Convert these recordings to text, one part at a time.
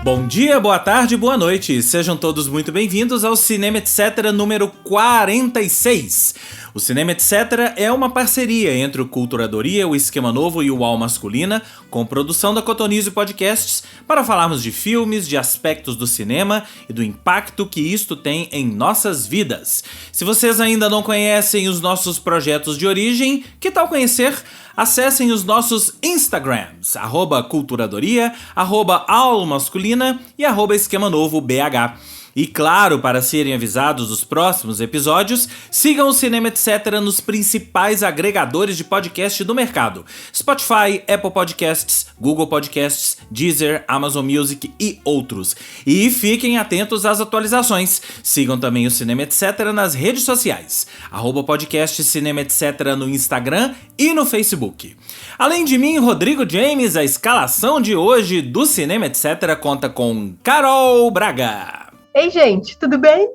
Bom dia, boa tarde, boa noite. Sejam todos muito bem-vindos ao Cinema Etc. número 46. O Cinema Etc. é uma parceria entre o Culturadoria, o Esquema Novo e o All Masculina, com produção da Cotonizio Podcasts, para falarmos de filmes, de aspectos do cinema e do impacto que isto tem em nossas vidas. Se vocês ainda não conhecem os nossos projetos de origem, que tal conhecer? Acessem os nossos Instagrams, @Culturadoria, @Almasculina e @Esquema Novo BH. E claro, para serem avisados dos próximos episódios, sigam o Cinema Etc. nos principais agregadores de podcast do mercado: Spotify, Apple Podcasts, Google Podcasts, Deezer, Amazon Music e outros. E fiquem atentos às atualizações. Sigam também o Cinema Etc. nas redes sociais, @podcast Cinema Etc. no Instagram e no Facebook. Além de mim, Rodrigo James, a escalação de hoje do Cinema Etc. conta com Carol Braga. Ei, gente, tudo bem?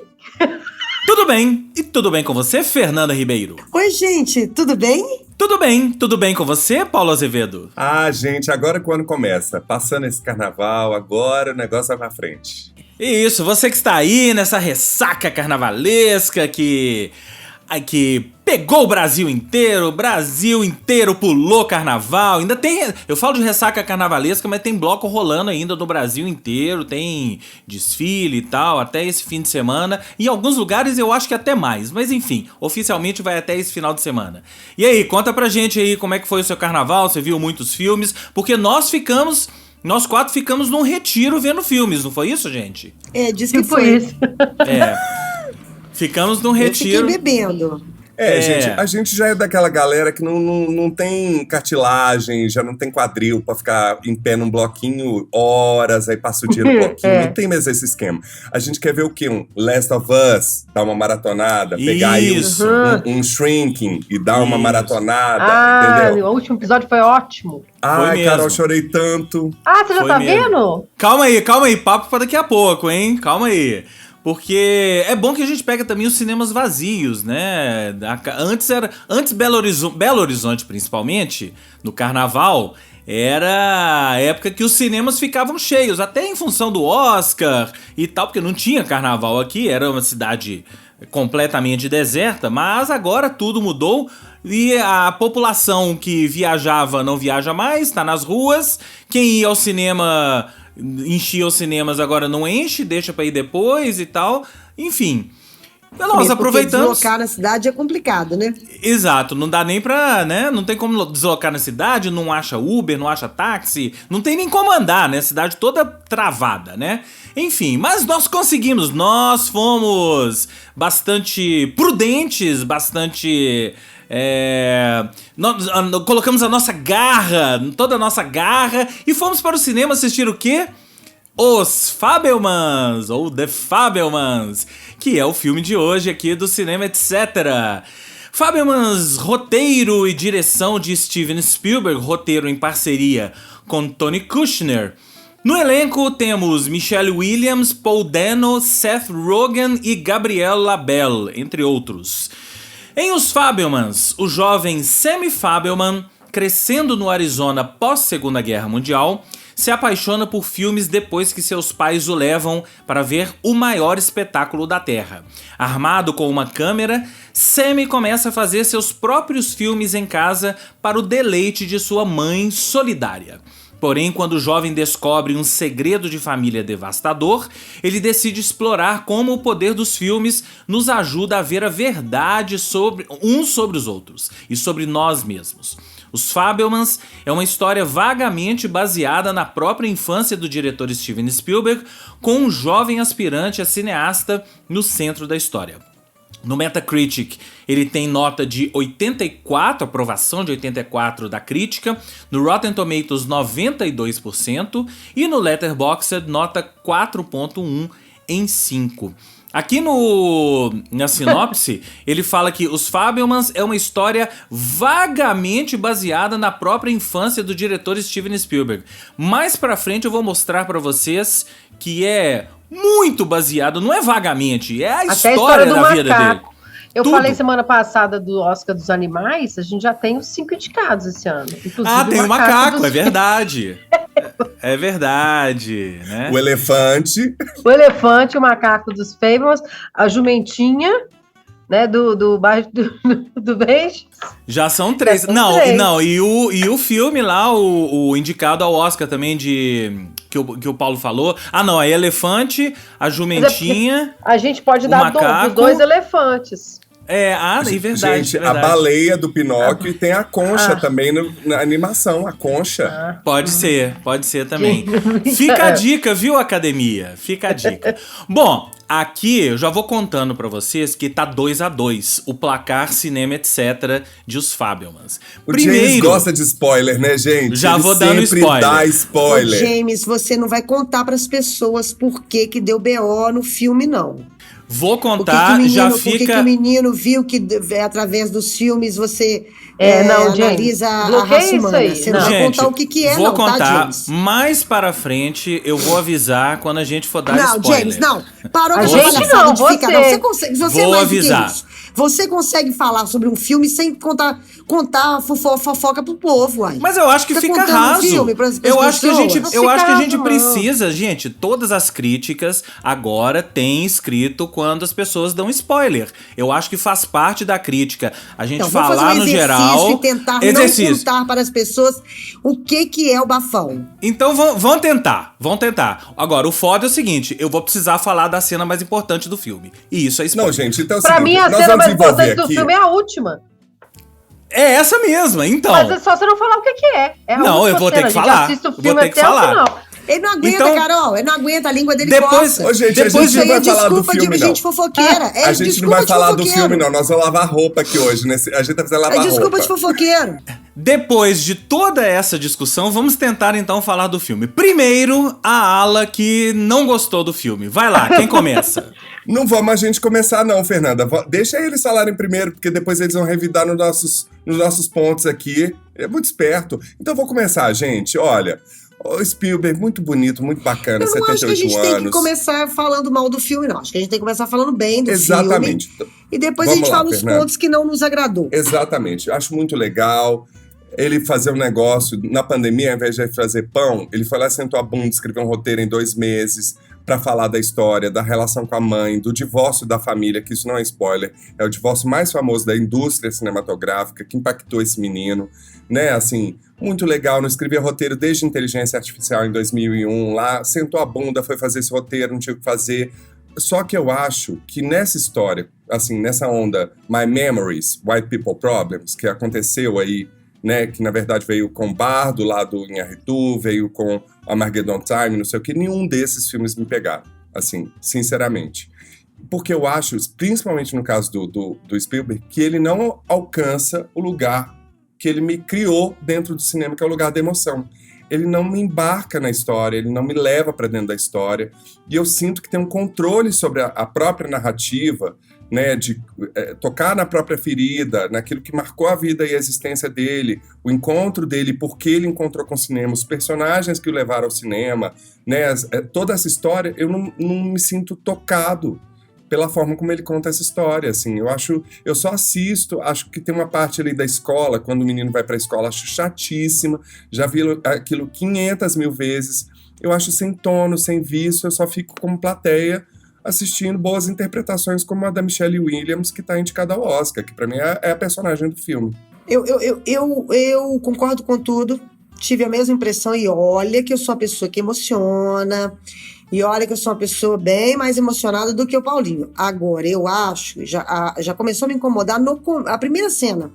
Tudo bem. E tudo bem com você, Fernanda Ribeiro? Oi, gente, tudo bem? Tudo bem com você, Paulo Azevedo? Ah, gente, agora que o ano começa, passando esse carnaval, agora o negócio vai pra frente. Isso, você que está aí nessa ressaca carnavalesca que pegou o Brasil inteiro pulou carnaval, ainda tem, eu falo de ressaca carnavalesca, mas tem bloco rolando ainda no Brasil inteiro, tem desfile e tal, até esse fim de semana, em alguns lugares eu acho que até mais, mas enfim, oficialmente vai até esse final de semana. E aí, conta pra gente aí como é que foi o seu carnaval, você viu muitos filmes, porque nós quatro ficamos num retiro vendo filmes, não foi isso, gente? Diz que foi isso. Ficamos num retiro. Eu fiquei bebendo. Gente, a gente já é daquela galera que não tem cartilagem, já não tem quadril pra ficar em pé num bloquinho horas, aí passa o dia no bloquinho. Não tem mais esse esquema. A gente quer ver o quê? Um Last of Us, dar uma maratonada, pegar aí um Shrinking e dar uma maratonada, entendeu? O último episódio foi ótimo. Ai, Carol, chorei tanto. Você já tá vendo? Calma aí, papo pra daqui a pouco, hein? Calma aí. Porque é bom que a gente pega também os cinemas vazios, né? Antes Belo Horizonte, principalmente, no carnaval, era a época que os cinemas ficavam cheios, até em função do Oscar e tal, porque não tinha carnaval aqui, era uma cidade completamente deserta, mas agora tudo mudou e a população que viajava não viaja mais, tá nas ruas, quem ia ao cinema enchia os cinemas, agora não enche, deixa pra ir depois e tal. Enfim, nós aproveitamos. Deslocar na cidade é complicado, né? Exato, não dá nem pra, né? Não tem como deslocar na cidade, não acha Uber, não acha táxi, não tem nem como andar, né? A cidade toda travada, né? Enfim, mas nós conseguimos, nós fomos bastante prudentes, bastante... nós colocamos a nossa garra, toda a nossa garra, e fomos para o cinema assistir o quê? Os Fabelmans, ou The Fabelmans, que é o filme de hoje aqui do Cinema Etc. Fabelmans, roteiro e direção de Steven Spielberg, roteiro em parceria com Tony Kushner. No elenco temos Michelle Williams, Paul Dano, Seth Rogen e Gabrielle Labelle, entre outros. Em Os Fabelmans, o jovem Sammy Fabelman, crescendo no Arizona pós-Segunda Guerra Mundial, se apaixona por filmes depois que seus pais o levam para ver o maior espetáculo da Terra. Armado com uma câmera, Sammy começa a fazer seus próprios filmes em casa para o deleite de sua mãe solidária. Porém, quando o jovem descobre um segredo de família devastador, ele decide explorar como o poder dos filmes nos ajuda a ver a verdade sobre os outros e sobre nós mesmos. Os Fabelmans é uma história vagamente baseada na própria infância do diretor Steven Spielberg, com um jovem aspirante a cineasta no centro da história. No Metacritic, ele tem nota de 84, aprovação de 84 da crítica. No Rotten Tomatoes, 92%. E no Letterboxd, nota 4.1 em 5. Aqui na sinopse, ele fala que Os Fabelmans é uma história vagamente baseada na própria infância do diretor Steven Spielberg. Mais pra frente eu vou mostrar pra vocês que é muito baseado, não é vagamente, é a história da vida dele. Eu falei semana passada do Oscar dos Animais, a gente já tem os 5 indicados esse ano. Tem o macaco, é verdade. É verdade, né? O elefante. O elefante, o macaco dos Fables, a jumentinha, né, do bairro do Beijo. Já são 3. Já são Não, 3. não, e o filme lá, o indicado ao Oscar também que o Paulo falou. Ah, não, é elefante, a jumentinha. A gente pode dar macaco. dos 2 elefantes. É verdade. Gente, verdade. a baleia do Pinóquio e tem a concha também na animação, a concha. Pode ser também. Fica a dica, viu, academia? Fica a dica. Bom, aqui eu já vou contando pra vocês que tá 2-2 o placar cinema etc de Os Fabelmans. O James gosta de spoiler, né, gente? Já Ele vou dando sempre spoiler. dá Ô, spoiler. James, você não vai contar pras pessoas por que deu BO no filme, não. Vou Por que contar, o menino, já por que fica. o menino viu que através dos filmes você Não, James, analisa a bloqueia raça isso humana. aí. Você não Não. vai Gente, contar o que é, vou não, tá, contar James? mais para frente, eu vou avisar quando a gente for dar Não, spoiler. James, não. Parou A com gente essa palhaçada não, de ficar. você. Não, você consegue. Você Vou mais do que avisar. isso. Você consegue falar sobre um filme sem contar a fofoca pro povo, uai. Mas eu acho que Tá fica contando raso. filme pras Eu acho que a pessoas? gente, Não eu fica acho que a raso, gente não. precisa, gente, todas as críticas agora têm escrito quando as pessoas dão spoiler. Eu acho que faz parte da crítica a gente Então, vamos falar fazer um no exercício geral. e tentar Exercício. não contar para as pessoas o que é o bafão. Então vão tentar. Agora, o foda é o seguinte, eu vou precisar falar da cena mais importante do filme. E isso é spoiler. Não, gente, então é o Pra seguinte, mim, a nós cena vamos mais desenvolver importante do aqui. filme é a última. É essa mesma, então. Mas é só você não falar o que é. É a Não, última eu vou ter cena. que A falar. gente assiste o Vou filme ter que até falar. o final. Ele não aguenta, Então- Carol. Ele não aguenta, a língua dele Depois- coça. Ô, gente, Depois a gente Isso não aí é vai falar do desculpa filme, de não. gente fofoqueira. É A gente não desculpa vai de falar do fofoqueiro. filme, não. Nós vamos lavar roupa aqui hoje. A gente tá precisando lavar É desculpa roupa. de fofoqueiro. Depois de toda essa discussão, vamos tentar então falar do filme. Primeiro, a ala que não gostou do filme. Vai lá, quem começa? Não vamos a gente começar, não, Fernanda. Deixa eles falarem primeiro, porque depois eles vão revidar nos nossos pontos aqui. É muito esperto. Então vou começar, gente. Olha, o Spielberg, muito bonito, muito bacana, Eu não acho que a 78 gente anos. tem que começar falando mal do filme, não. Acho que a gente tem que começar falando bem do Exatamente. filme. E depois Vamos a gente lá, fala os Fernanda. pontos que não nos agradou. Exatamente. Eu acho muito legal ele fazer um negócio. Na pandemia, ao invés de fazer pão, ele foi lá, sentou a bunda, escreveu um roteiro em 2 meses para falar da história, da relação com a mãe, do divórcio da família, que isso não é spoiler, é o divórcio mais famoso da indústria cinematográfica, que impactou esse menino, né, assim, muito legal, não escrevia roteiro desde Inteligência Artificial em 2001, lá, sentou a bunda, foi fazer esse roteiro, não tinha o que fazer. Só que eu acho que nessa história, assim, nessa onda My Memories, White People Problems, que aconteceu aí, né, que na verdade veio com Bardo lá do Inharitu, veio com Armageddon Time, não sei o que, nenhum desses filmes me pegaram, assim, sinceramente. Porque eu acho, principalmente no caso do Spielberg, que ele não alcança o lugar que ele me criou dentro do cinema, que é o lugar da emoção. Ele não me embarca na história, ele não me leva para dentro da história, e eu sinto que tem um controle sobre a própria narrativa, né, de tocar na própria ferida, naquilo que marcou a vida e a existência dele, o encontro dele, por que ele encontrou com o cinema, os personagens que o levaram ao cinema, né, toda essa história, eu não me sinto tocado pela forma como ele conta essa história, assim, eu só assisto, acho que tem uma parte ali da escola, quando o menino vai pra escola, acho chatíssima, já vi aquilo 500 mil vezes, eu acho sem tono, sem vício, eu só fico como plateia, assistindo boas interpretações como a da Michelle Williams, que tá indicada ao Oscar, que pra mim é a personagem do filme. Eu concordo com tudo, tive a mesma impressão, e olha que eu sou uma pessoa que emociona, e olha que eu sou uma pessoa bem mais emocionada do que o Paulinho. Agora, eu acho, já começou a me incomodar a primeira cena.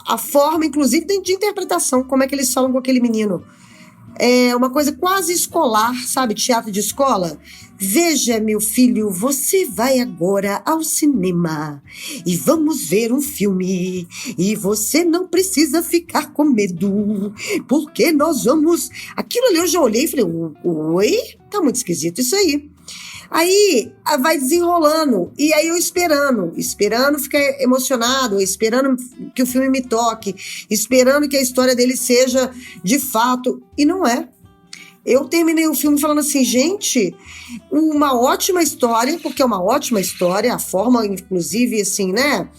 A forma, inclusive, de interpretação, como é que eles falam com aquele menino. É uma coisa quase escolar, sabe? Teatro de escola. Veja, meu filho, você vai agora ao cinema e vamos ver um filme. E você não precisa ficar com medo, porque nós vamos... Aquilo ali eu já olhei e falei, oi? Tá muito esquisito isso aí. Aí vai desenrolando, e aí eu esperando ficar emocionado, esperando que o filme me toque, esperando que a história dele seja de fato, e não é. Eu terminei o filme falando assim, gente, uma ótima história, porque é uma ótima história, a forma, inclusive, assim, né?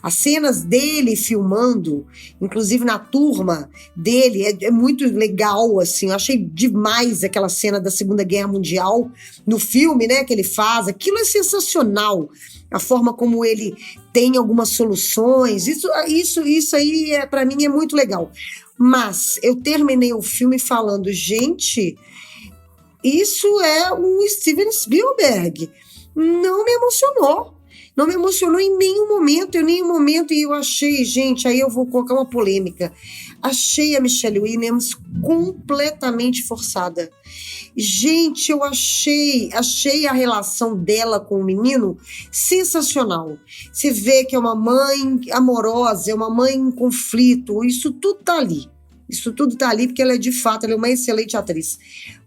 As cenas dele filmando, inclusive na turma dele, é muito legal, assim. Eu achei demais aquela cena da Segunda Guerra Mundial no filme, né? Que ele faz. Aquilo é sensacional. A forma como ele tem algumas soluções. Isso aí, para mim, é muito legal. Mas eu terminei o filme falando, gente, isso é um Steven Spielberg. Não me emocionou. Não me emocionou em nenhum momento, e eu achei, gente, aí eu vou colocar uma polêmica. Achei a Michelle Williams completamente forçada. Gente, eu achei a relação dela com o menino sensacional. Você vê que é uma mãe amorosa, é uma mãe em conflito, isso tudo tá ali. Isso tudo tá ali porque ela é uma excelente atriz.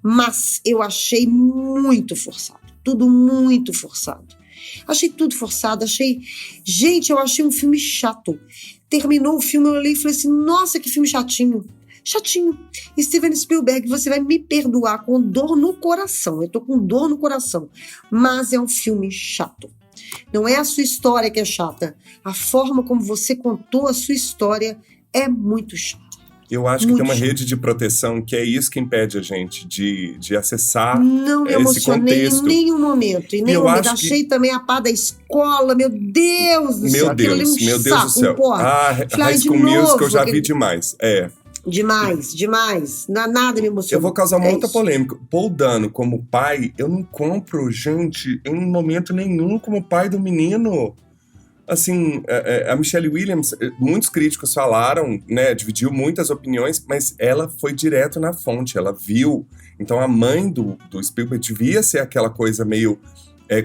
Mas eu achei muito forçado, tudo muito forçado. Achei tudo forçado, Gente, eu achei um filme chato. Terminou o filme, eu olhei e falei assim, nossa, que filme chatinho. Chatinho. Steven Spielberg, você vai me perdoar com dor no coração. Eu tô com dor no coração. Mas é um filme chato. Não é a sua história que é chata. A forma como você contou a sua história é muito chata. Eu acho que tem uma rede de proteção que é isso que impede a gente de acessar não me esse contexto. Em nenhum momento. Em nenhum momento. Achei também a pá da escola, meu Deus do céu. Meu Deus do céu. High School Musical eu já vi demais. Demais. Nada me emocionou. Eu vou causar uma outra polêmica. Paul Dano como pai, eu não compro, gente, em momento nenhum como pai do menino. Assim, a Michelle Williams, muitos críticos falaram, né, dividiu muitas opiniões, mas ela foi direto na fonte, ela viu. Então a mãe do Spielberg devia ser aquela coisa meio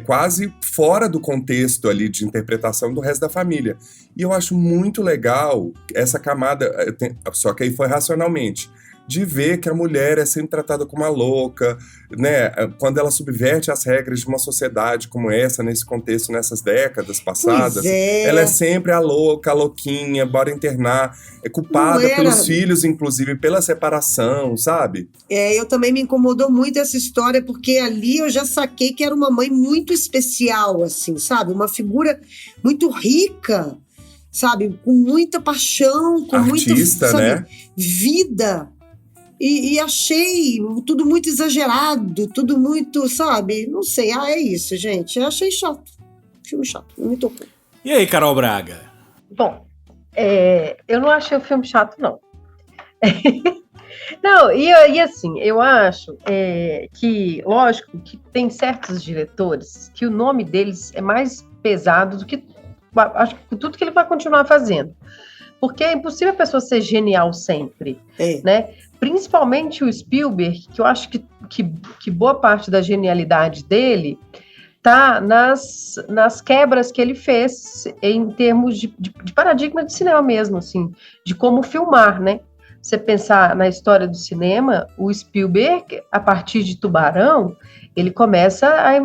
quase fora do contexto ali de interpretação do resto da família. E eu acho muito legal essa camada, só que aí foi racionalmente, de ver que a mulher é sempre tratada como uma louca, né? Quando ela subverte as regras de uma sociedade como essa, nesse contexto, nessas décadas passadas, ela é sempre a louca, a louquinha, bora internar, é culpada pelos filhos, inclusive, pela separação, sabe? Eu também me incomodou muito essa história, porque ali eu já saquei que era uma mãe muito especial, assim, sabe? Uma figura muito rica, sabe? Com muita paixão, com artista, muita, né? Vida. E achei tudo muito exagerado, tudo muito, sabe? Não sei, é isso, gente. Eu achei chato. Filme chato, não me tocou. E aí, Carol Braga? Bom, eu não achei o filme chato, não. Não, e assim, eu acho que, lógico, que tem certos diretores que o nome deles é mais pesado do que acho que tudo que ele vai continuar fazendo. Porque é impossível a pessoa ser genial sempre, né? Principalmente o Spielberg, que eu acho que boa parte da genialidade dele tá nas quebras que ele fez em termos de paradigma de cinema mesmo, assim, de como filmar, né? Você pensar na história do cinema, o Spielberg, a partir de Tubarão, ele começa a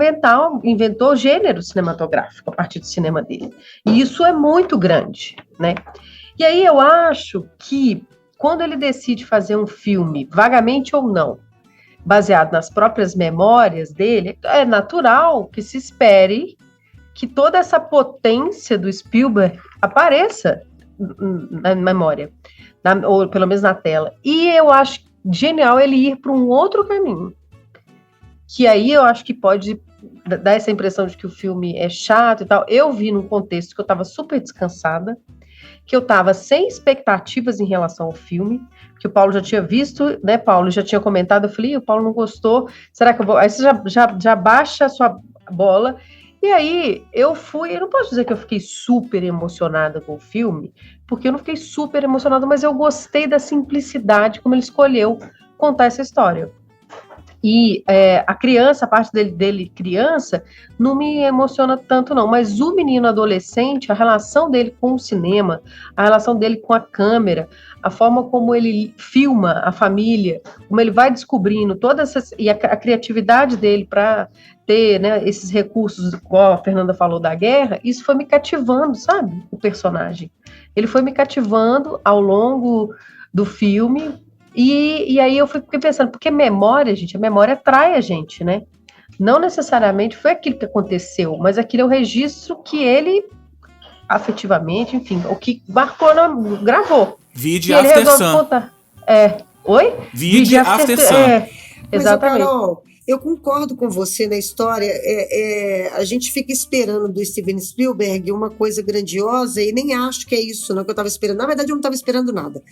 inventou gênero cinematográfico a partir do cinema dele. E isso é muito grande, né? E aí eu acho que quando ele decide fazer um filme, vagamente ou não, baseado nas próprias memórias dele, é natural que se espere que toda essa potência do Spielberg apareça na memória, ou pelo menos na tela. E eu acho genial ele ir para um outro caminho, que aí eu acho que pode dar essa impressão de que o filme é chato e tal. Eu vi num contexto que eu estava super descansada, que eu estava sem expectativas em relação ao filme, que o Paulo já tinha visto, né, Paulo já tinha comentado, eu falei, o Paulo não gostou, será que eu vou... Aí você já baixa a sua bola, e aí eu não posso dizer que eu fiquei super emocionada com o filme, porque eu não fiquei super emocionada, mas eu gostei da simplicidade como ele escolheu contar essa história. E a parte dele criança, não me emociona tanto não, mas o menino adolescente, a relação dele com o cinema, a relação dele com a câmera, a forma como ele filma a família, como ele vai descobrindo todas essas, e a criatividade dele para ter, né, esses recursos, igual a Fernanda falou da guerra, isso foi me cativando, sabe, o personagem. Ele foi me cativando ao longo do filme, E aí eu fiquei pensando, porque memória, gente, a memória atrai a gente, né? Não necessariamente foi aquilo que aconteceu, mas aquilo é o registro que ele, afetivamente, enfim, o que marcou, gravou. Vide E ele After resolve Sun. contar. Oi? Vide After Sun. Mas, Exatamente. Carol, eu concordo com você na história. A gente fica esperando do Steven Spielberg uma coisa grandiosa e nem acho que é isso, não, que eu estava esperando. Na verdade, eu não estava esperando nada.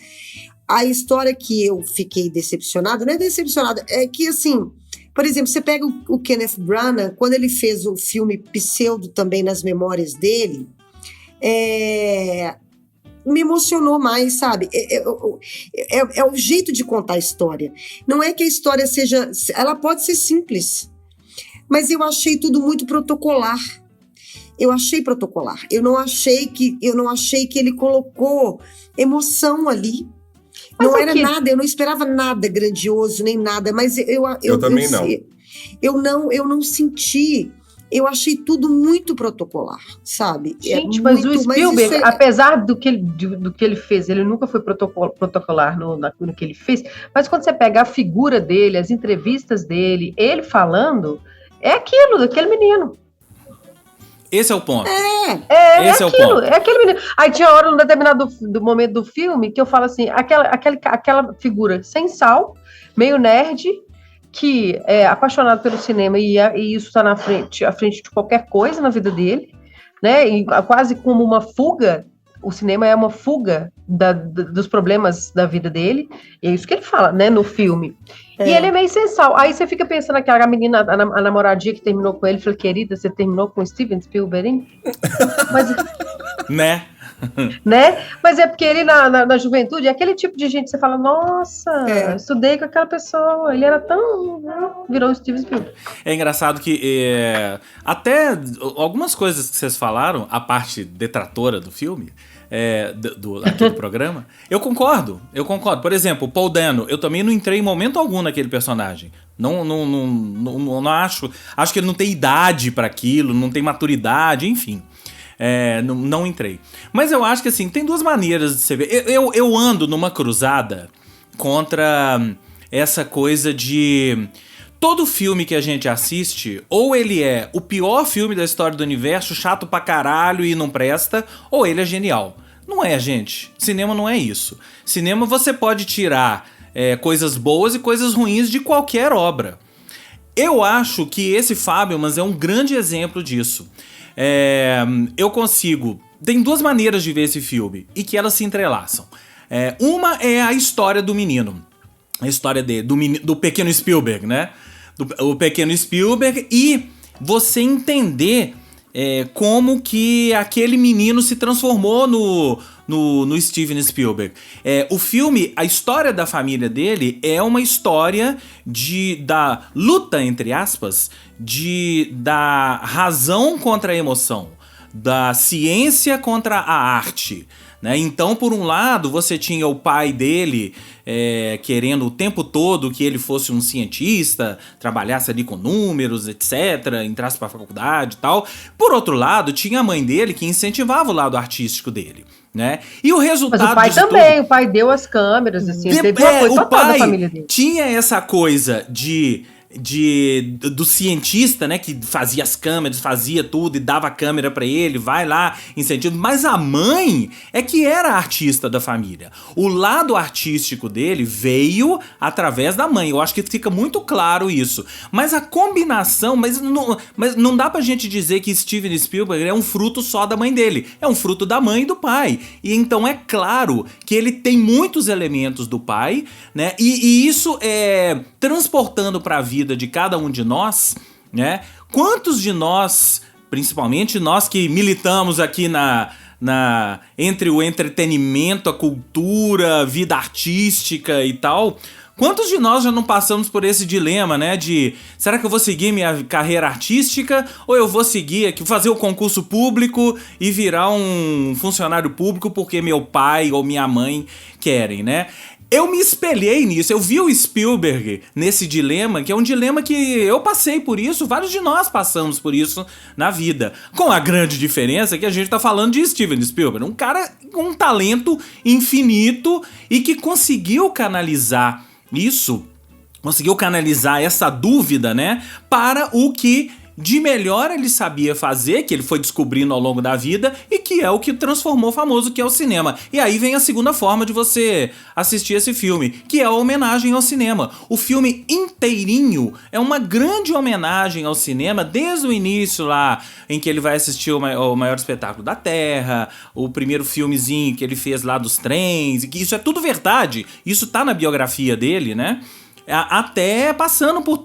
A história que eu fiquei decepcionada, não é decepcionada, é que, assim, por exemplo, você pega o Kenneth Branagh, quando ele fez o filme Pseudo também nas memórias dele, me emocionou mais, sabe? É o jeito de contar a história. Não é que a história seja... Ela pode ser simples, mas eu achei tudo muito protocolar. Eu achei protocolar. Eu não achei que ele colocou emoção ali. Mas não era nada, eu não esperava nada grandioso, nem nada, mas eu também não. Eu não senti... Eu achei tudo muito protocolar, sabe? Gente, mas o Spielberg, apesar do que ele fez, ele nunca foi protocolar no que ele fez, mas quando você pega a figura dele, as entrevistas dele, ele falando, é aquilo, daquele menino. Esse é o ponto. Esse é aquilo, é aquele menino. Aí tinha hora, num determinado momento do filme, que eu falo assim, aquela figura sem sal, meio nerd, que é apaixonado pelo cinema e isso está à frente de qualquer coisa na vida dele, né? E quase como uma fuga. O cinema é uma fuga dos problemas da vida dele. E é isso que ele fala, né, no filme. E ele é meio sensal. Aí você fica pensando que a menina, a namoradinha que terminou com ele, falou, querida, você terminou com o Steven Spielberg, hein? Mas, né? Mas é porque ele na juventude é aquele tipo de gente que você fala, nossa, estudei com aquela pessoa, ele era tão... virou o Steven Spielberg. É engraçado que até algumas coisas que vocês falaram, a parte detratora do filme, aqui do programa, eu concordo. Por exemplo, o Paul Dano, eu também não entrei em momento algum naquele personagem. Não acho que ele não tem idade para aquilo, não tem maturidade, enfim. Não entrei. Mas eu acho que assim, tem duas maneiras de você ver. Eu ando numa cruzada contra essa coisa de... Todo filme que a gente assiste, ou ele é o pior filme da história do universo, chato pra caralho e não presta, ou ele é genial. Não é, gente. Cinema não é isso. Cinema você pode tirar coisas boas e coisas ruins de qualquer obra. Eu acho que esse Fabelmans é um grande exemplo disso. Eu consigo... Tem duas maneiras de ver esse filme e que elas se entrelaçam. Uma é a história do menino. A história do pequeno Spielberg, né? O pequeno Spielberg, e você entender como que aquele menino se transformou no Steven Spielberg. O filme, a história da família dele é uma história da luta, entre aspas, da razão contra a emoção, da ciência contra a arte. Né? Então, por um lado, você tinha o pai dele querendo o tempo todo que ele fosse um cientista, trabalhasse ali com números, etc., entrasse para a faculdade e tal. Por outro lado, tinha a mãe dele que incentivava o lado artístico dele. Né? E o resultado... Mas o pai também, o pai deu as câmeras, assim, teve uma coisa total da família dele. Tinha essa coisa do cientista, né, que fazia as câmeras, fazia tudo e dava a câmera pra ele, vai lá, incentivo. Mas a mãe é que era a artista da família. O lado artístico dele veio através da mãe. Eu acho que fica muito claro isso. Mas a combinação, mas não dá pra gente dizer que Steven Spielberg é um fruto só da mãe dele. É um fruto da mãe e do pai. E então é claro que ele tem muitos elementos do pai, né? E isso transportando pra vida de cada um de nós, né? Quantos de nós, principalmente nós que militamos aqui entre o entretenimento, a cultura, a vida artística e tal, quantos de nós já não passamos por esse dilema, né? De, será que eu vou seguir minha carreira artística ou eu vou seguir aqui, fazer o concurso público e virar um funcionário público porque meu pai ou minha mãe querem, né? Eu me espelhei nisso, eu vi o Spielberg nesse dilema, que é um dilema que eu passei por isso, vários de nós passamos por isso na vida. Com a grande diferença que a gente tá falando de Steven Spielberg, um cara com um talento infinito e que conseguiu canalizar isso, conseguiu canalizar essa dúvida, né, para o que de melhor ele sabia fazer, que ele foi descobrindo ao longo da vida e que é o que transformou famoso, que é o cinema. E aí vem a segunda forma de você assistir esse filme, que é a homenagem ao cinema. O filme inteirinho é uma grande homenagem ao cinema, desde o início lá, em que ele vai assistir o maior espetáculo da Terra, o primeiro filmezinho que ele fez lá dos trens, e que isso é tudo verdade, isso tá na biografia dele, né? Até passando por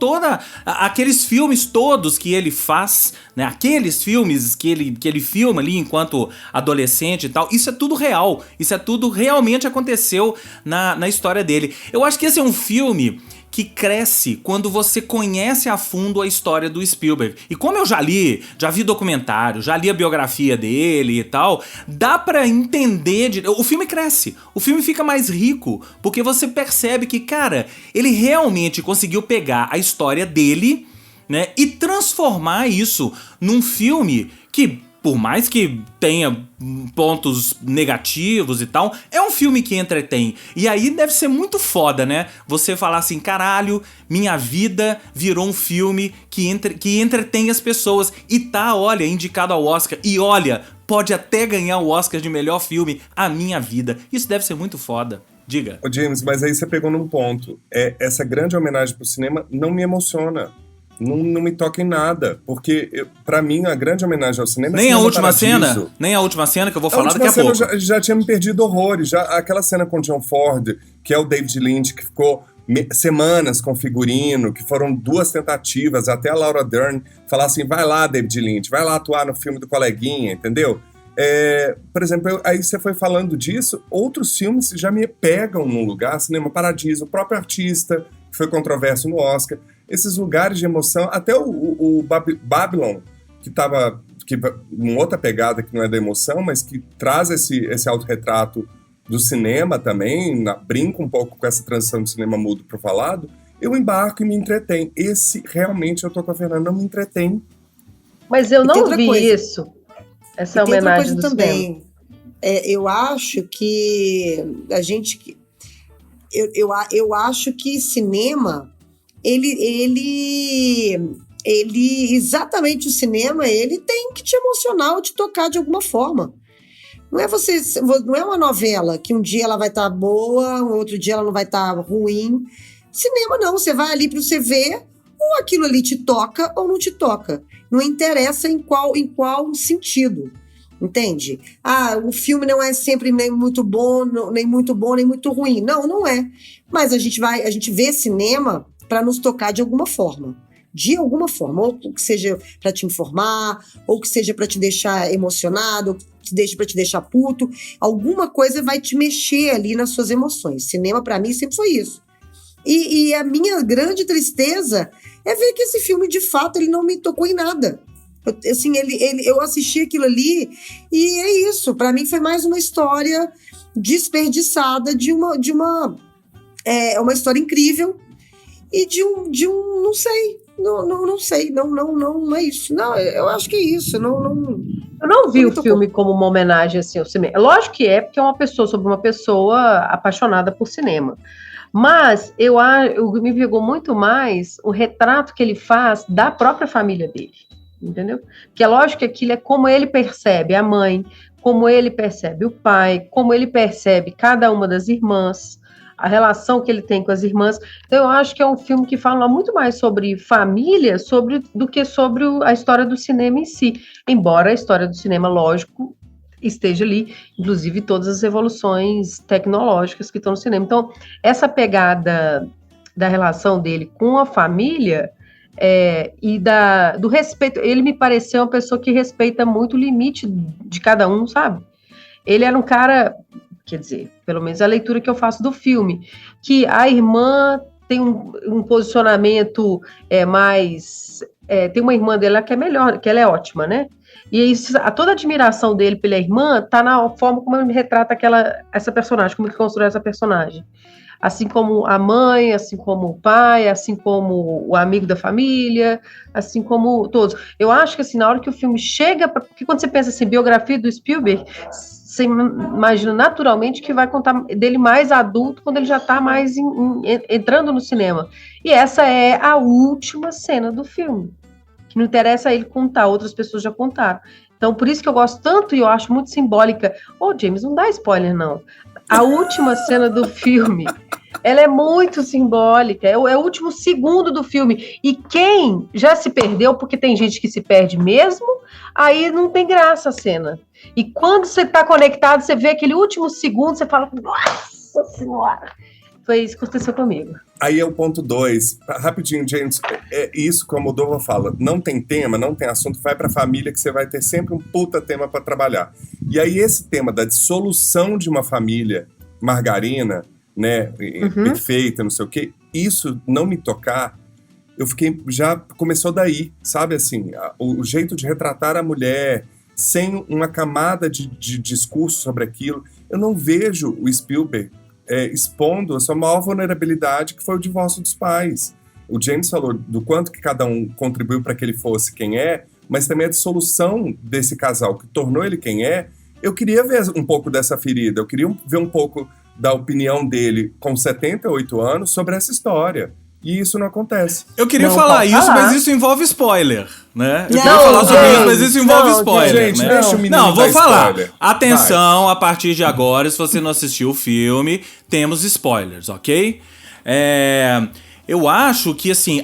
aqueles filmes todos que ele faz, né? Aqueles filmes que ele filma ali enquanto adolescente e tal, isso é tudo real, isso é tudo realmente aconteceu na história dele. Eu acho que esse é um filme que cresce quando você conhece a fundo a história do Spielberg. E como eu já vi documentário, já li a biografia dele e tal, dá pra entender, o filme cresce, o filme fica mais rico, porque você percebe que, cara, ele realmente conseguiu pegar a história dele, né, e transformar isso num filme que, por mais que tenha pontos negativos e tal, é um filme que entretém. E aí deve ser muito foda, né? Você falar assim, caralho, minha vida virou um filme que entretém as pessoas. E tá, olha, indicado ao Oscar. E olha, pode até ganhar o Oscar de melhor filme, A Minha Vida. Isso deve ser muito foda. Diga. Ô James, mas aí você pegou num ponto. Essa grande homenagem pro cinema não me emociona. Não me toca em nada, porque pra mim a grande homenagem ao cinema nem é a última cena, nem a última cena que eu vou falar daqui a pouco. Já tinha me perdido horrores, aquela cena com o John Ford, que é o David Lynch, que ficou semanas com figurino, que foram 2 tentativas, até a Laura Dern falar assim, vai lá David Lynch, vai lá atuar no filme do coleguinha, entendeu? Por exemplo, aí você foi falando disso, outros filmes já me pegam num lugar, Cinema Paradiso, o próprio Artista, que foi controverso no Oscar, esses lugares de emoção, até o Babylon, que estava uma outra pegada que não é da emoção, mas que traz esse autorretrato do cinema também, brinca um pouco com essa transição de cinema mudo para o falado, eu embarco e me entretém. Esse, realmente, eu tô com a Fernanda, não me entretém. Mas eu não vi isso, essa homenagem do também. Eu acho que a gente... Eu acho que cinema... Ele exatamente o cinema, ele tem que te emocionar ou te tocar de alguma forma. Não é uma novela que um dia ela vai estar boa, um outro dia ela não vai estar ruim. Cinema não, você vai ali para você ver, ou aquilo ali te toca ou não te toca. Não interessa em qual sentido, entende? O filme não é sempre nem muito bom, nem muito ruim. Não é. Mas a gente vê cinema para nos tocar de alguma forma. Ou que seja para te informar, ou que seja para te deixar emocionado, ou para te deixar puto. Alguma coisa vai te mexer ali nas suas emoções. Cinema, para mim, sempre foi isso. E a minha grande tristeza é ver que esse filme, de fato, ele não me tocou em nada. Eu assisti aquilo ali e é isso. Para mim, foi mais uma história desperdiçada de uma história incrível. E não sei, não é isso. Não, eu acho que é isso, Eu não vi o filme como uma homenagem assim ao cinema. Lógico que é, porque é sobre uma pessoa apaixonada por cinema. Mas me pegou muito mais o retrato que ele faz da própria família dele, entendeu? Porque é lógico que aquilo é como ele percebe a mãe, como ele percebe o pai, como ele percebe cada uma das irmãs, a relação que ele tem com as irmãs. Então, eu acho que é um filme que fala muito mais sobre família do que sobre a história do cinema em si. Embora a história do cinema, lógico, esteja ali, inclusive todas as evoluções tecnológicas que estão no cinema. Então, essa pegada da relação dele com a família e do respeito, ele me pareceu uma pessoa que respeita muito o limite de cada um, sabe? Ele era um cara... Quer dizer, pelo menos a leitura que eu faço do filme, que a irmã tem um posicionamento mais... tem uma irmã dela que é melhor, que ela é ótima, né? E toda a admiração dele pela irmã tá na forma como ele retrata essa personagem, como ele constrói essa personagem. Assim como a mãe, assim como o pai, assim como o amigo da família, assim como todos. Eu acho que assim, na hora que o filme chega, porque quando você pensa assim, biografia do Spielberg, você imagina naturalmente que vai contar dele mais adulto quando ele já está mais entrando no cinema. E essa é a última cena do filme, que não interessa a ele contar, outras pessoas já contaram. Então, por isso que eu gosto tanto e eu acho muito simbólica. James, não dá spoiler, não. A última cena do filme, ela é muito simbólica, é o último segundo do filme. E quem já se perdeu, porque tem gente que se perde mesmo, aí não tem graça a cena. E quando você está conectado, você vê aquele último segundo, você fala, nossa senhora! Foi isso que aconteceu comigo. Aí é o ponto 2. Rapidinho, James. Isso que a Moldova fala. Não tem tema, não tem assunto. Vai pra família que você vai ter sempre um puta tema pra trabalhar. E aí esse tema da dissolução de uma família margarina, né, perfeita, não sei o quê, isso não me tocar, eu fiquei, já começou daí, sabe assim, o jeito de retratar a mulher sem uma camada de discurso sobre aquilo. Eu não vejo o Spielberg expondo a sua maior vulnerabilidade, que foi o divórcio dos pais. O James falou do quanto que cada um contribuiu para que ele fosse quem é, mas também a dissolução desse casal que tornou ele quem é. Eu queria ver um pouco dessa ferida, eu queria ver um pouco da opinião dele com 78 anos sobre essa história. E isso não acontece. Eu queria falar isso, mas isso envolve spoiler, né? Eu Não, queria falar sobre gente, isso, mas isso envolve spoiler, gente, né? deixa o menino Não, vou dar falar. spoiler. Atenção, a partir de agora, se você não assistiu o filme, temos spoilers, ok? Eu acho que, assim,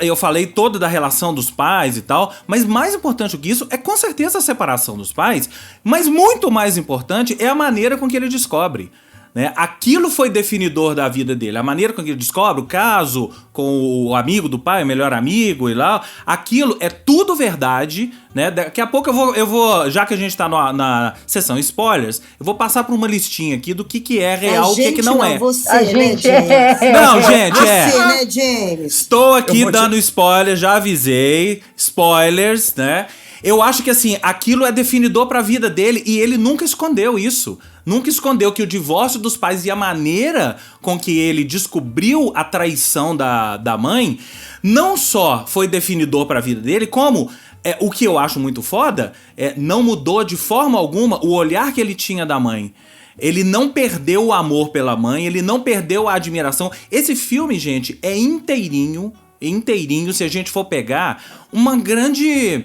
eu falei toda da relação dos pais e tal, mas mais importante do que isso é com certeza a separação dos pais, mas muito mais importante é a maneira com que ele descobre. Né? Aquilo foi definidor da vida dele. A maneira com que ele descobre o caso com o amigo do pai, o melhor amigo e lá, aquilo é tudo verdade, né? Daqui a pouco eu vou, já que a gente tá na sessão spoilers, eu vou passar por uma listinha aqui do que é real, o que não é. Você, A né, gente James? Não, gente, Você, né, James? Estou aqui dando spoilers, já avisei, spoilers, né? Eu acho que, assim, aquilo é definidor pra vida dele e ele nunca escondeu isso. Nunca escondeu que o divórcio dos pais e a maneira com que ele descobriu a traição da mãe não só foi definidor pra vida dele, como, o que eu acho muito foda, não mudou de forma alguma o olhar que ele tinha da mãe. Ele não perdeu o amor pela mãe, ele não perdeu a admiração. Esse filme, gente, é inteirinho, se a gente for pegar, uma grande...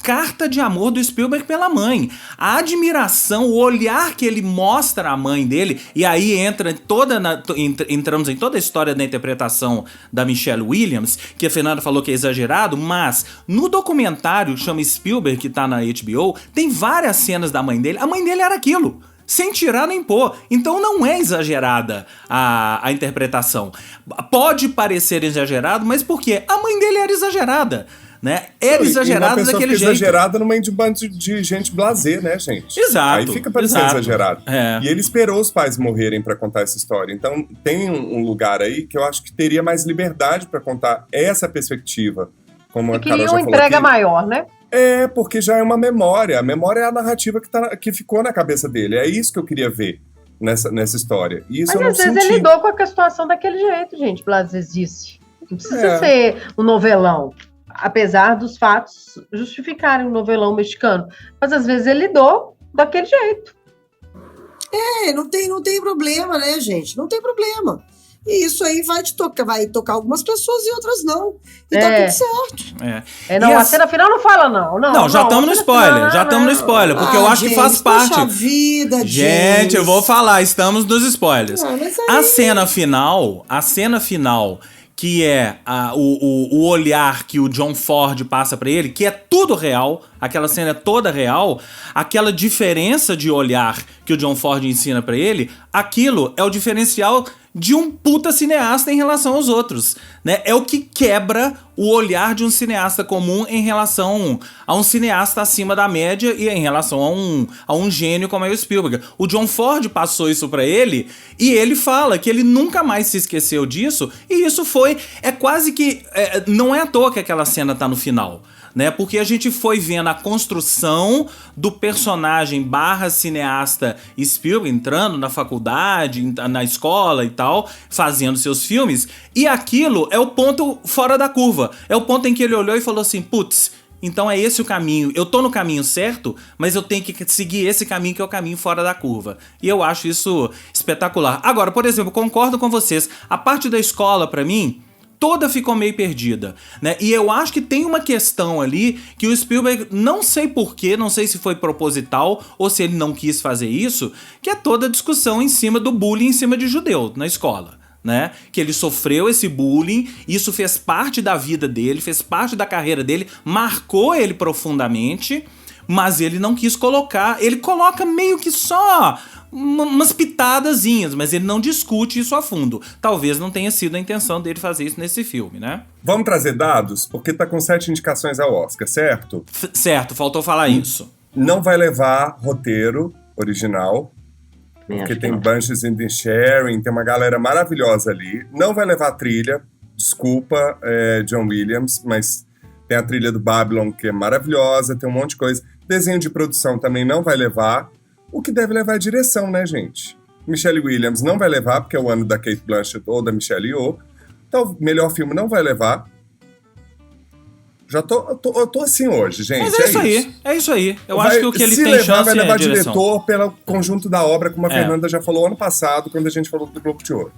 carta de amor do Spielberg pela mãe. A admiração, o olhar que ele mostra à mãe dele, e aí entramos em toda a história da interpretação da Michelle Williams, que a Fernanda falou que é exagerado, mas no documentário chama Spielberg, que tá na HBO, tem várias cenas da mãe dele. A mãe dele era aquilo, sem tirar nem pôr. Então não é exagerada a interpretação. Pode parecer exagerado, mas por quê? A mãe dele era exagerada. Né? Era exagerado daquele jeito. Exagerada no meio de um bando de gente blasé, né, gente? Exato. Aí fica parecendo exagerado. E ele esperou os pais morrerem pra contar essa história. Então tem um lugar aí que eu acho que teria mais liberdade pra contar essa perspectiva. Como a Carol já falou, entrega maior, né? Porque já é uma memória. A memória é a narrativa que ficou na cabeça dele. É isso que eu queria ver nessa história. E isso mas às vezes ele lidou com a situação daquele jeito, gente, blasesice. Não precisa ser um novelão. Apesar dos fatos justificarem um novelão mexicano. Mas às vezes ele lidou daquele jeito. Não tem problema, né, gente? Não tem problema. E isso aí vai tocar algumas pessoas e outras não. E tá tudo certo. A cena final não fala, não. Não, já estamos no spoiler. No spoiler, porque eu acho que faz parte. Poxa vida, gente, eu vou falar, estamos nos spoilers. A cena final, que é o olhar que o John Ford passa pra ele, que é tudo real, aquela cena é toda real, aquela diferença de olhar que o John Ford ensina pra ele, aquilo é o diferencial de um puta cineasta em relação aos outros, né? É o que quebra o olhar de um cineasta comum em relação a um cineasta acima da média e em relação a um gênio como é o Spielberg. O John Ford passou isso pra ele e ele fala que ele nunca mais se esqueceu disso e isso foi... quase que... não é à toa que aquela cena tá no final. né? Porque a gente foi vendo a construção do personagem / cineasta Spielberg entrando na faculdade, na escola e tal, fazendo seus filmes, e aquilo é o ponto fora da curva. É o ponto em que ele olhou e falou assim, putz, então é esse o caminho. Eu tô no caminho certo, mas eu tenho que seguir esse caminho que é o caminho fora da curva. E eu acho isso espetacular. Agora, por exemplo, concordo com vocês. A parte da escola, pra mim, toda ficou meio perdida, né? E eu acho que tem uma questão ali que o Spielberg, não sei porquê, não sei se foi proposital ou se ele não quis fazer isso, que é toda a discussão em cima do bullying em cima de judeu na escola. Né? Que ele sofreu esse bullying, isso fez parte da vida dele, fez parte da carreira dele, marcou ele profundamente, mas ele não quis colocar, ele coloca meio que só umas pitadazinhas, mas ele não discute isso a fundo. Talvez não tenha sido a intenção dele fazer isso nesse filme, né? Vamos trazer dados? Porque tá com 7 indicações ao Oscar, certo? Certo, faltou falar isso. Não vai levar roteiro original, porque tem Banshees in Inisherin, tem uma galera maravilhosa ali. Não vai levar trilha, desculpa, John Williams, mas tem a trilha do Babylon, que é maravilhosa, tem um monte de coisa. Desenho de produção também não vai levar. O que deve levar é direção, né, gente? Michelle Williams não vai levar, porque é o ano da Cate Blanchett ou da Michelle Yeoh. Então, melhor filme não vai levar. Eu tô assim hoje, gente. Mas é isso aí. Eu acho que o que ele tem levar, chance vai levar é a direção. diretor pelo conjunto da obra, como a Fernanda já falou ano passado, quando a gente falou do Globo de Ouro.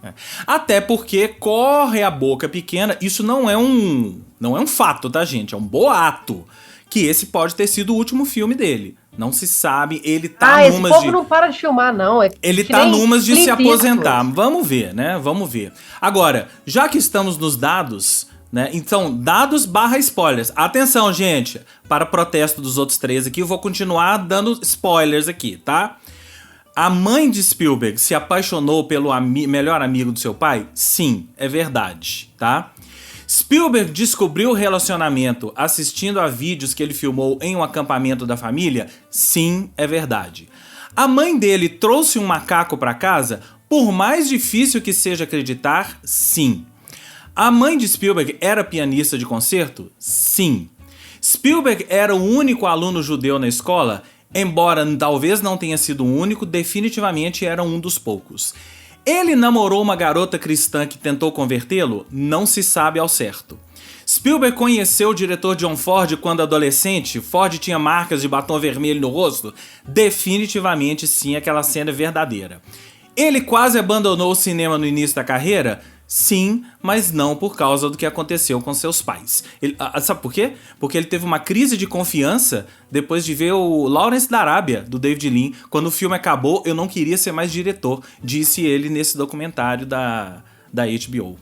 Até porque corre a boca pequena, isso não é um fato, tá, gente? É um boato. Que esse pode ter sido o último filme dele. Não se sabe, ele tá numas esse povo não para de filmar, não. Ele tá numas de se aposentar. Vamos ver, né? Vamos ver. Agora, já que estamos nos dados, né? Então, dados / spoilers. Atenção, gente. Para protesto dos outros 3 aqui, eu vou continuar dando spoilers aqui, tá? A mãe de Spielberg se apaixonou pelo melhor amigo do seu pai? Sim, é verdade, tá? Spielberg descobriu o relacionamento assistindo a vídeos que ele filmou em um acampamento da família? Sim, é verdade. A mãe dele trouxe um macaco para casa? Por mais difícil que seja acreditar, sim. A mãe de Spielberg era pianista de concerto? Sim. Spielberg era o único aluno judeu na escola? Embora talvez não tenha sido o único, definitivamente era um dos poucos. Ele namorou uma garota cristã que tentou convertê-lo? Não se sabe ao certo. Spielberg conheceu o diretor John Ford quando adolescente? Ford tinha marcas de batom vermelho no rosto? Definitivamente sim, aquela cena é verdadeira. Ele quase abandonou o cinema no início da carreira? Sim, mas não por causa do que aconteceu com seus pais. Sabe por quê? Porque ele teve uma crise de confiança depois de ver o Lawrence da Arábia, do David Lean. Quando o filme acabou, eu não queria ser mais diretor, disse ele nesse documentário da HBO.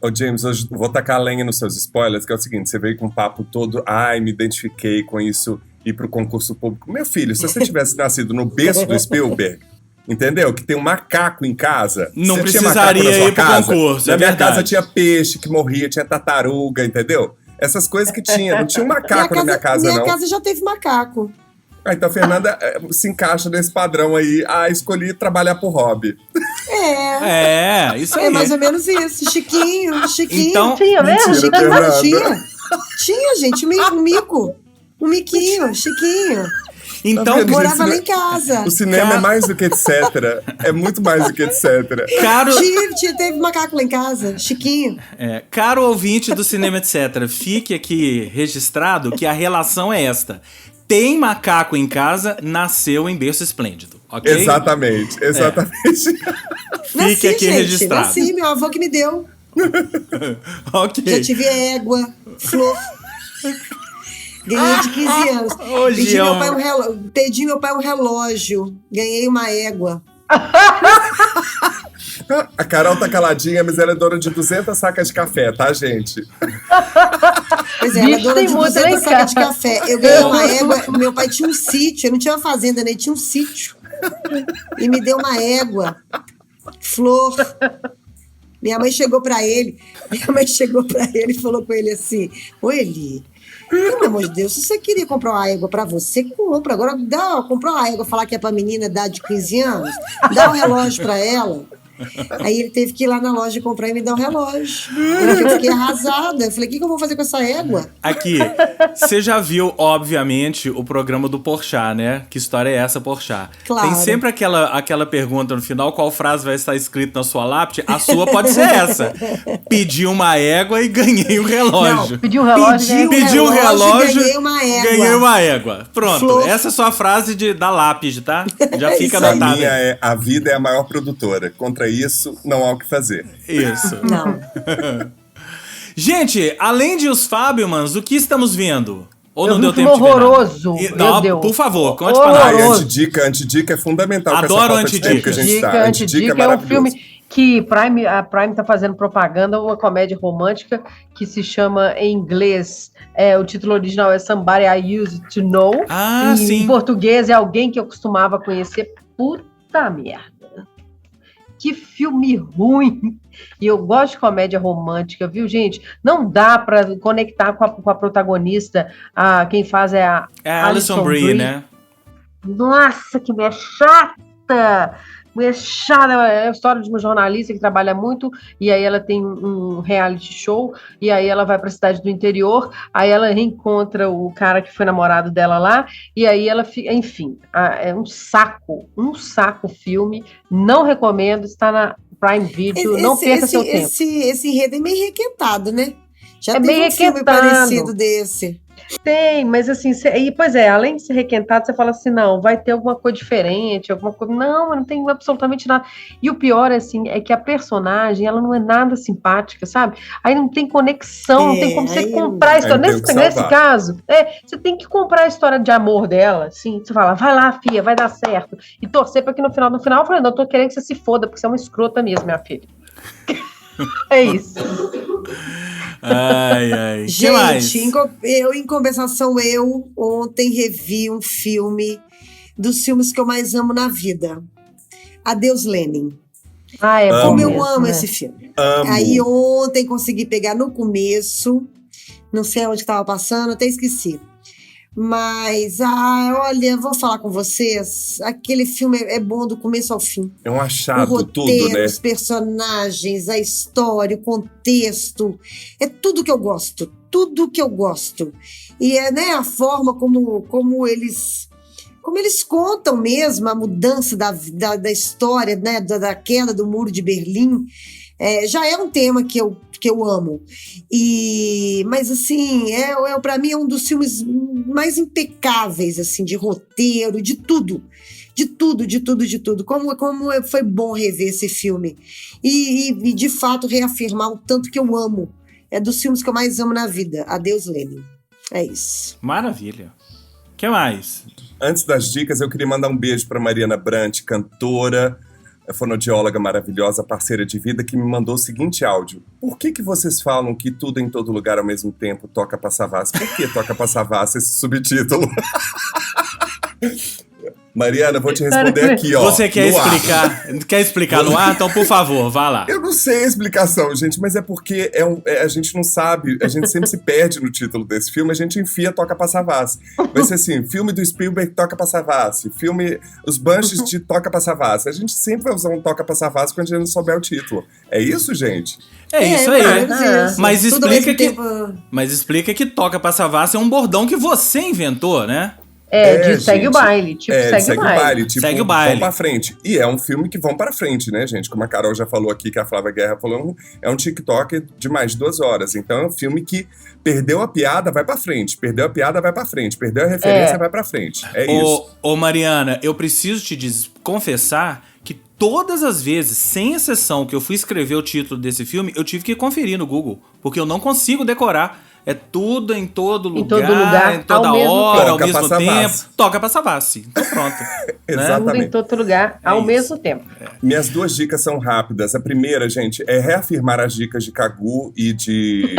Ô James, hoje vou tacar lenha nos seus spoilers, que é o seguinte, você veio com um papo todo, me identifiquei com isso, ir pro concurso público. Meu filho, se você tivesse nascido no berço do Spielberg, entendeu? Que tem um macaco em casa. Não precisaria ir pro concurso, na minha casa tinha peixe que morria, tinha tartaruga, entendeu? Essas coisas que tinha. Não tinha um macaco na minha casa, não. Minha casa já teve macaco. Então a Fernanda se encaixa nesse padrão aí. Escolhi trabalhar por hobby. Isso aí. É mais ou menos isso. Chiquinho. Então, tinha mesmo? Tinha, gente. Um mico. Um miquinho, Chiquinho. Então, morava lá em casa. O cinema é mais do que etc. É muito mais do que etc. Teve macaco lá em casa, Chiquinho. Caro ouvinte do Cinema Etc., fique aqui registrado que a relação é esta. Tem macaco em casa, nasceu em berço esplêndido, ok? Exatamente. Fique aqui registrado. Nasci, meu avô que me deu. Ok. Já tive égua, flor. Ganhei de 15 anos. Pedi meu pai um relógio. Ganhei uma égua. A Carol tá caladinha, mas ela é dona de 200 sacas de café, tá, gente? Pois é, ela é dona de 200 sacas de café. Eu ganhei uma égua. Meu pai tinha um sítio. Eu não tinha uma fazenda, né? Ele tinha um sítio. E me deu uma égua. Flor. Minha mãe chegou pra ele e falou com ele assim: Ô Eli, pelo amor de Deus, se você queria comprar uma égua pra você, compra. Agora comprou uma égua, falar que é pra menina de idade de 15 anos, dá um relógio pra ela. Aí ele teve que ir lá na loja comprar e me dar um relógio. Eu fiquei arrasada. Eu falei, o que eu vou fazer com essa égua? Aqui, você já viu, obviamente, o programa do Porchat, né? Que história é essa, Porchat? Claro. Tem sempre aquela pergunta no final, qual frase vai estar escrita na sua lápide? A sua pode ser essa. Pedi uma égua e ganhei um relógio. Não, pediu um relógio. Pedi um relógio, ganhei uma égua. ganhei uma égua. Pronto, Flor. essa é a sua frase da lápide, tá? Já fica isso aí. A anotada. minha a vida é a maior produtora. Contra isso, não há o que fazer. Isso. Não. Gente, além de Os Fabelmans, o que estamos vendo? Ou Eu não vi deu um filme tempo de ver nada? horroroso. Não, Meu Deus. por favor, conte Horroroso. pra nós. Antidica é fundamental com essa Adoro falta de tempo que a gente antidica. tá. Antidica é um maravilhoso. filme que a Prime tá fazendo propaganda, uma comédia romântica que se chama em inglês, o título original é Somebody I Used to Know. Ah, e sim. em português é Alguém que eu costumava conhecer. Puta merda. Que filme ruim. E eu gosto de comédia romântica, viu, gente? Não dá pra conectar com a protagonista. Quem faz é a É a Alison Brie, né? Nossa, que mulher chata! Mulher chata. É a história de uma jornalista que trabalha muito, e aí ela tem um reality show, e aí ela vai para a cidade do interior, aí ela reencontra o cara que foi namorado dela lá, e aí ela fica, enfim, é um saco o filme. Não recomendo, está na Prime Video, não perca seu tempo. Esse enredo é meio requentado, né? Já É teve meio um filme requentado. parecido desse. Tem, mas assim, pois é, além de ser requentado, você fala assim, não, vai ter alguma coisa diferente, alguma coisa, não tem absolutamente nada. E o pior, assim, é que a personagem, ela não é nada simpática, sabe? Aí não tem conexão, não tem como você comprar a história. Nesse caso, você tem que comprar a história de amor dela, assim, você fala, vai lá, filha, vai dar certo. E torcer para que no final, eu falei, não, eu tô querendo que você se foda, porque você é uma escrota mesmo, minha filha. É isso. Ai. Gente, Que mais? em compensação, eu ontem revi um filme dos filmes que eu mais amo na vida. Adeus, Lenin. É bom Como eu mesmo, amo né? esse filme. Amo. Aí ontem consegui pegar no começo, não sei onde estava passando, até esqueci. Mas, olha, vou falar com vocês, aquele filme é bom do começo ao fim. É um achado, O roteiro, tudo, né? os personagens, a história, o contexto, é tudo que eu gosto, E é, né, a forma como eles contam mesmo a mudança da história, né, da queda do Muro de Berlim, já é um tema que eu amo. Mas assim, para mim é um dos filmes mais impecáveis, assim, de roteiro, de tudo. Como foi bom rever esse filme. E de fato reafirmar o tanto que eu amo. É dos filmes que eu mais amo na vida. Adeus, Lenin. É isso. Maravilha. O que mais? Antes das dicas, eu queria mandar um beijo para Mariana Brant, cantora, fonoaudióloga maravilhosa, parceira de vida, que me mandou o seguinte áudio. Por que vocês falam que tudo em todo lugar ao mesmo tempo toca pra Savassi? Por que toca pra Savassi esse subtítulo? Mariana, vou te responder aqui, ó. Você quer explicar no ar? Então, por favor, vá lá. Eu não sei a explicação, gente, mas é porque a gente não sabe, a gente sempre se perde no título desse filme, a gente enfia Toca pra Savassi. Vai ser assim, filme do Spielberg Toca pra Savassi, Os Banshees de Toca pra Savassi. A gente sempre vai usar um Toca pra Savassi quando a gente não souber o título. É isso, gente? É isso aí. Mas Tudo ao explica mesmo que, tempo. mas explica que Toca pra Savassi é um bordão que você inventou, né? Segue o baile. Segue o baile. Tipo, segue o baile. Vão pra frente. E é um filme que vão pra frente, né, gente? Como a Carol já falou aqui, que a Flávia Guerra falou, é um TikTok de mais de 2 horas. Então é um filme que perdeu a piada, vai pra frente. Perdeu a piada, vai pra frente. Perdeu a referência, vai pra frente. É isso. Ô, Mariana, eu preciso te confessar que todas as vezes, sem exceção, que eu fui escrever o título desse filme, eu tive que conferir no Google. Porque eu não consigo decorar. É tudo em todo lugar, em toda hora, ao mesmo tempo. Toca pra Savassi. Então pronto. Exatamente. Tudo em todo lugar, ao mesmo tempo. Minhas 2 dicas são rápidas. A primeira, gente, é reafirmar as dicas de Kagu e de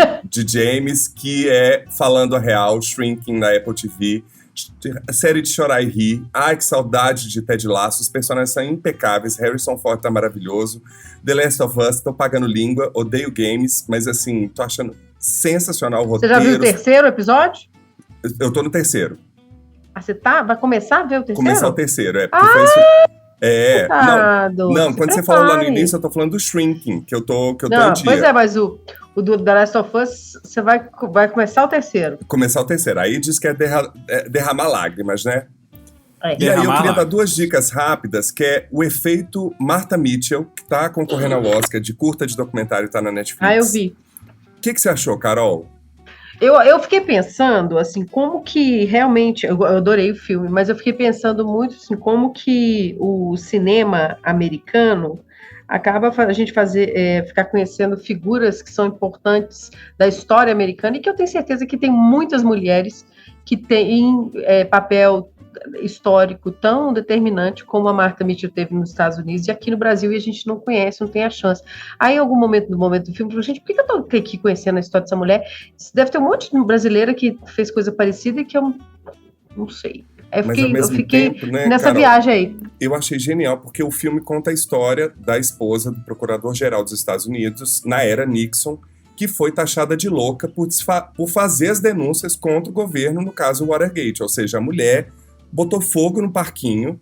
James, que é Falando a Real, Shrinking na Apple TV. Série de chorar e rir. Ai, que saudade de Ted Lasso. Os personagens são impecáveis. Harrison Ford tá maravilhoso. The Last of Us, tô pagando língua. Odeio games, mas assim, tô achando sensacional o roteiro. Você já viu o 3º episódio? Eu tô no 3º. Você vai começar a ver o 3º? Começar o 3º, Não, Se quando você falou lá no prepare. início, eu tô falando do Shrinking, que eu tô Não, em dia. pois é, mas o do The Last of Us, você vai começar o terceiro. Começar o terceiro. Aí diz que é derramar lágrimas, né? É. E aí eu Derramar queria dar lágrimas. 2 dicas rápidas, que é o efeito Martha Mitchell, que tá concorrendo ao Oscar de curta de documentário, tá na Netflix. Ah, eu vi. O que você achou, Carol? Eu fiquei pensando, assim, como que realmente... Eu adorei o filme, mas eu fiquei pensando muito, assim, como que o cinema americano acaba a gente ficar conhecendo figuras que são importantes da história americana e que eu tenho certeza que tem muitas mulheres que têm papel histórico tão determinante como a Martha Mitchell teve nos Estados Unidos e aqui no Brasil, e a gente não conhece, não tem a chance. Aí, em algum momento do filme, eu falei, gente, por que eu tô aqui conhecendo a história dessa mulher? Deve ter um monte de brasileira que fez coisa parecida e que eu não sei. Aí Mas ao eu mesmo fiquei tempo, né, nessa Carol, viagem aí. eu achei genial, porque o filme conta a história da esposa do procurador-geral dos Estados Unidos, na era Nixon, que foi taxada de louca por fazer as denúncias contra o governo, no caso Watergate. Ou seja, a mulher botou fogo no parquinho,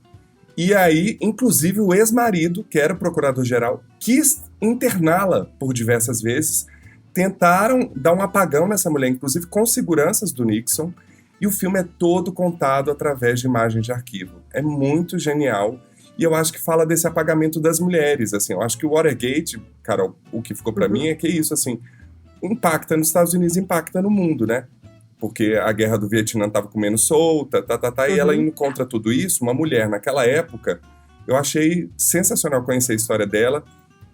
e aí, inclusive, o ex-marido, que era o procurador-geral, quis interná-la por diversas vezes. Tentaram dar um apagão nessa mulher, inclusive com seguranças do Nixon, e o filme é todo contado através de imagens de arquivo. É muito genial, e eu acho que fala desse apagamento das mulheres, assim. Eu acho que o Watergate, Carol, o que ficou pra mim é que isso, assim, impacta nos Estados Unidos, impacta no mundo, né? Porque a guerra do Vietnã estava comendo solta, e ela indo contra tudo isso, uma mulher naquela época, eu achei sensacional conhecer a história dela.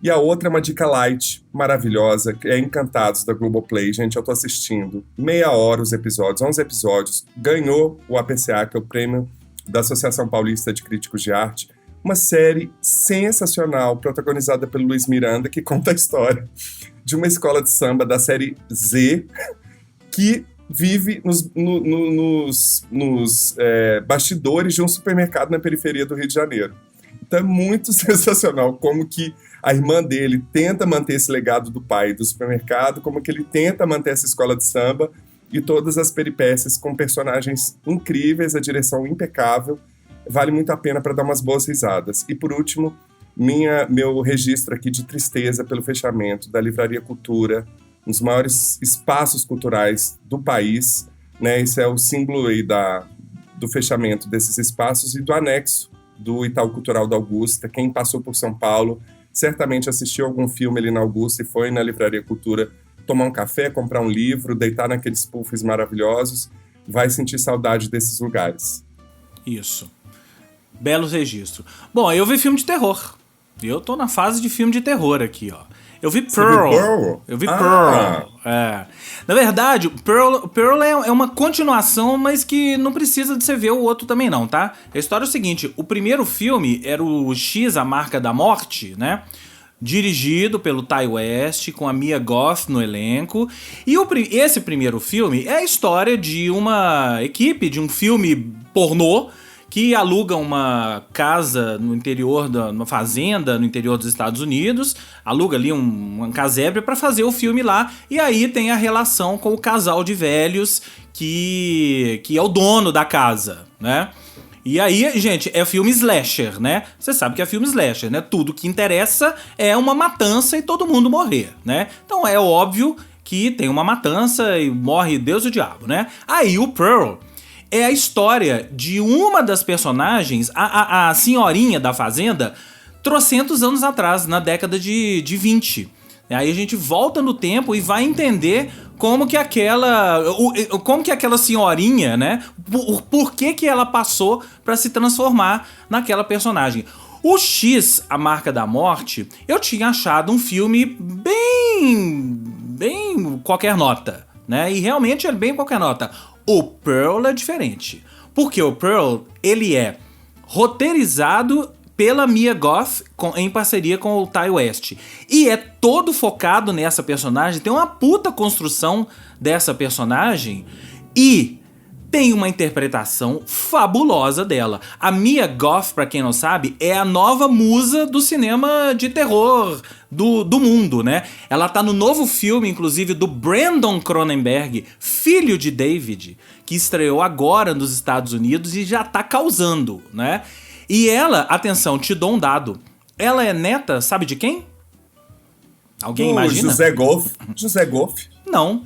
E a outra é uma dica light, maravilhosa, que é Encantados, da Globoplay. Gente, eu tô assistindo meia hora os episódios, 11 episódios, ganhou o APCA, que é o prêmio da Associação Paulista de Críticos de Arte. Uma série sensacional, protagonizada pelo Luiz Miranda, que conta a história de uma escola de samba da série Z, que vive nos bastidores de um supermercado na periferia do Rio de Janeiro. Então é muito sensacional como que a irmã dele tenta manter esse legado do pai do supermercado, como que ele tenta manter essa escola de samba e todas as peripécias com personagens incríveis, a direção impecável. Vale muito a pena para dar umas boas risadas. E por último, meu registro aqui de tristeza pelo fechamento da Livraria Cultura, um dos maiores espaços culturais do país, né? Esse é o símbolo aí do fechamento desses espaços e do anexo do Itaú Cultural da Augusta. Quem passou por São Paulo certamente assistiu algum filme ali na Augusta e foi na Livraria Cultura tomar um café, comprar um livro, deitar naqueles puffs maravilhosos, vai sentir saudade desses lugares. Isso. Belos registros. Bom, eu vi filme de terror. Eu tô na fase de filme de terror aqui, ó. Eu vi Pearl. Você viu Pearl? Eu vi Pearl. É. Na verdade, Pearl é uma continuação, mas que não precisa de você ver o outro também não, tá? A história é o seguinte, o primeiro filme era o X, A Marca da Morte, né? Dirigido pelo Ty West, com a Mia Goth no elenco. E esse primeiro filme é a história de uma equipe, de um filme pornô, que aluga uma casa no interior, uma fazenda no interior dos Estados Unidos, aluga ali um casebre para fazer o filme lá, e aí tem a relação com o casal de velhos que é o dono da casa, né? E aí, gente, é filme slasher, né? Você sabe que é filme slasher, né? Tudo que interessa é uma matança e todo mundo morrer, né? Então é óbvio que tem uma matança e morre Deus e o diabo, né? Aí o Pearl é a história de uma das personagens, a senhorinha da fazenda, trocentos anos atrás, na década de 20. Aí a gente volta no tempo e vai entender como que aquela senhorinha, né? Por que ela passou para se transformar naquela personagem. O X, A Marca da Morte, eu tinha achado um filme bem qualquer nota, né? E realmente é bem qualquer nota. O Pearl é diferente, porque o Pearl, ele é roteirizado pela Mia Goth em parceria com o Ty West, e é todo focado nessa personagem, tem uma puta construção dessa personagem, e tem uma interpretação fabulosa dela. A Mia Goth, pra quem não sabe, é a nova musa do cinema de terror do mundo, né? Ela tá no novo filme, inclusive, do Brandon Cronenberg, filho de David, que estreou agora nos Estados Unidos e já tá causando, né? E ela, atenção, te dou um dado. Ela é neta, sabe de quem? Alguém imagina? José Goff. Não.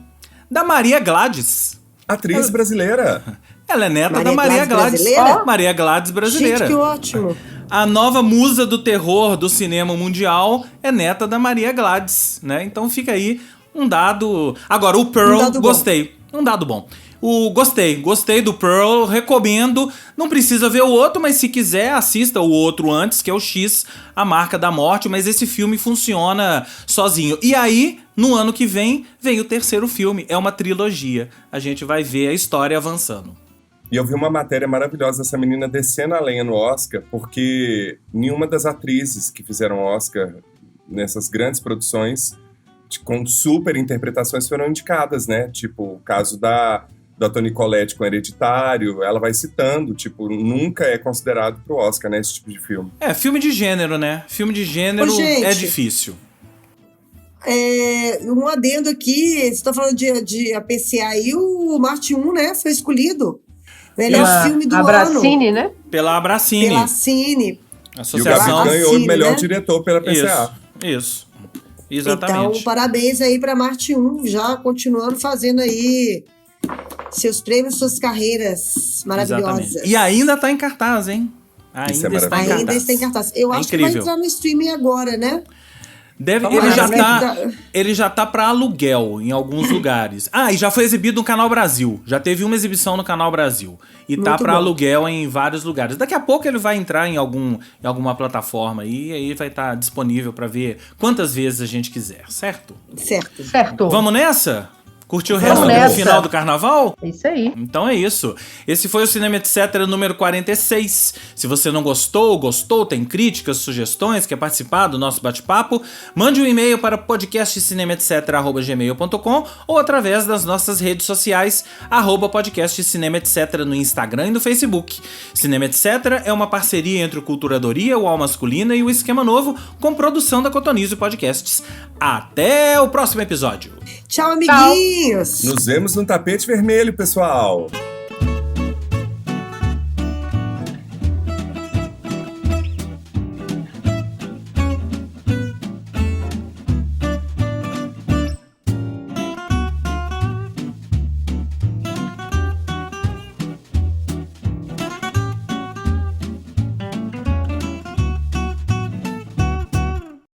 Da Maria Gladys. Atriz brasileira. Ela é neta Maria da Maria Gladys Gladys. brasileira? Maria Gladys brasileira. Gente, que ótimo. A nova musa do terror do cinema mundial é neta da Maria Gladys, né? Então fica aí um dado... Agora, o Pearl, gostei. Um dado bom. Gostei do Pearl, recomendo. Não precisa ver o outro, mas se quiser, assista o outro antes, que é o X, A Marca da Morte. Mas esse filme funciona sozinho. E aí, no ano que vem o terceiro filme. É uma trilogia. A gente vai ver a história avançando. E eu vi uma matéria maravilhosa dessa menina descendo a lenha no Oscar, porque nenhuma das atrizes que fizeram Oscar nessas grandes produções, com super interpretações, foram indicadas, né? Tipo, o caso da Toni Collette com Hereditário, ela vai citando, tipo, nunca é considerado pro Oscar, né, esse tipo de filme. É, filme de gênero, né? Filme de gênero é difícil. Um adendo aqui, você está falando de APCA aí, o Marte 1, né, foi escolhido. Melhor filme do Abracine, ano. né? Pela Abracine. Pela Cine. Associação. E o Gabi ganhou o melhor né? diretor pela PCA. Isso. Exatamente. Então, parabéns aí para Marte 1, já continuando fazendo aí seus prêmios, suas carreiras maravilhosas. Exatamente. E ainda tá em cartaz, hein? Ainda está em cartaz. Eu acho que vai entrar no streaming agora, né? Ele já tá pra aluguel em alguns lugares. E já foi exibido no Canal Brasil. Já teve uma exibição no Canal Brasil. E tá pra aluguel em vários lugares. Daqui a pouco ele vai entrar em alguma plataforma e aí vai estar disponível pra ver quantas vezes a gente quiser, certo? Certo. Vamos nessa? Curtiu o resto do final do carnaval? É isso aí. Então é isso. Esse foi o Cinema Etc. número 46. Se você não gostou, tem críticas, sugestões, quer participar do nosso bate-papo, mande um e-mail para podcastcinemaetc@gmail.com ou através das nossas redes sociais, @podcastcinemaetc no Instagram e no Facebook. Cinema Etc. é uma parceria entre o Culturadoria, o Al Masculina e o Esquema Novo, com produção da Cotonizio Podcasts. Até o próximo episódio. Tchau, amiguinhos! Nos vemos no tapete vermelho, pessoal!